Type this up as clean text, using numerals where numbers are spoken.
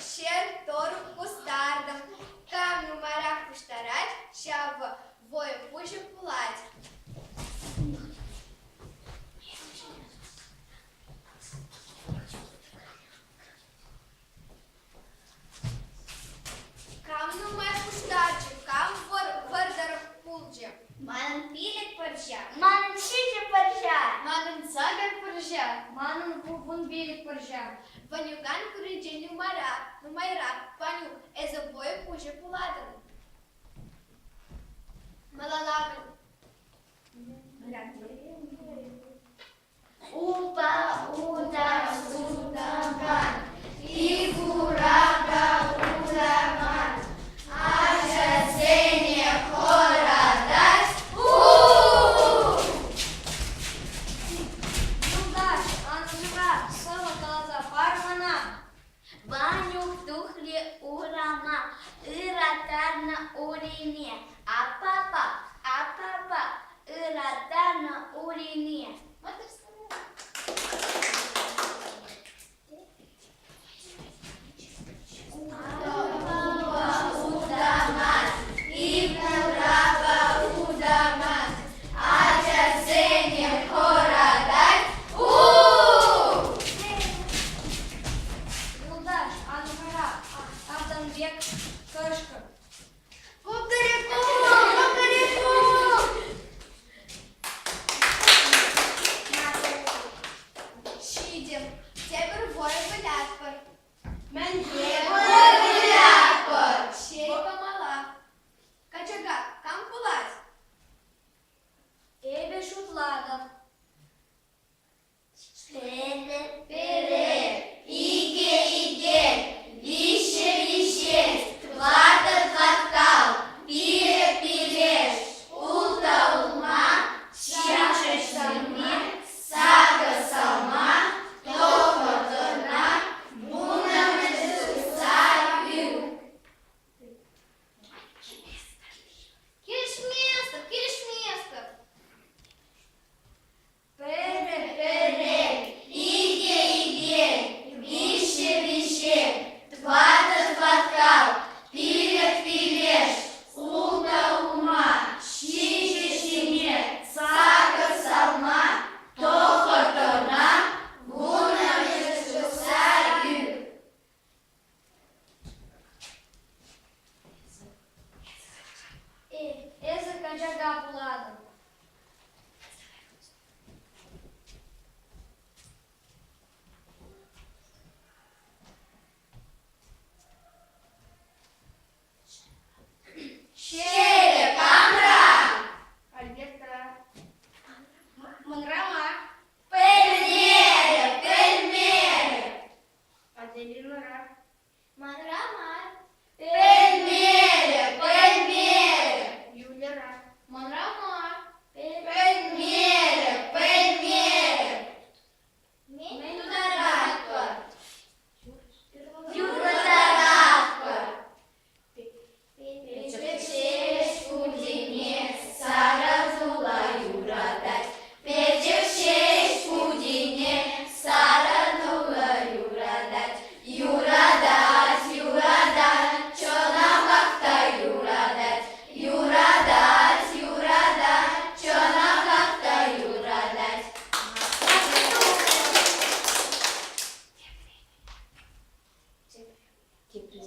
Щертору кустардам, камню морях поштарать, ща вою пуже пулать. Камну має пуштарче, кам вардаров пулджа. Манын пилик парша. Манын шиже парша. Манын цагар пуржа. Манын бубун билик парша. Ванюган куринче нумайра, паню, еза вою пуже пуладан. Малалаван. Упа, удар, сутаман, фигурага, удаман, ажа зене хорадас, Югаш, анжыга, сыва калаза пармана, Ванюк тухли урама, ыратарна урине, а папа, ыратарна урине. Юлдаш, анжыга, Арданбек, кышкы. Кукареку! Шидем, тебір вой вилятпыр. Мәнге вой вилятпыр. Шей помала. Качага, кам пулать? Эбе шутладов. Иге, вище, твата тваткал, пилеш, улта улма, чаша шарме, сага салма, тоха торна, буна медусаю. Кириш место. Пере, иге, вище, твата тваткал, пилеш, улта улма, чаша сага салма, тоха торна, буна медусаю. Эза качага буладым. Шере, камра, Альберта. Манрама. пельмере, Аделинора. Манрама. пельмере, Юлера. Манрама. пельмере, Менударатва. юрадаравка, печеш пудине, саразула юрадать, печеш пудине, саразула юрадать, чонавакта юрадать, чонавакта юрадать. Теплый.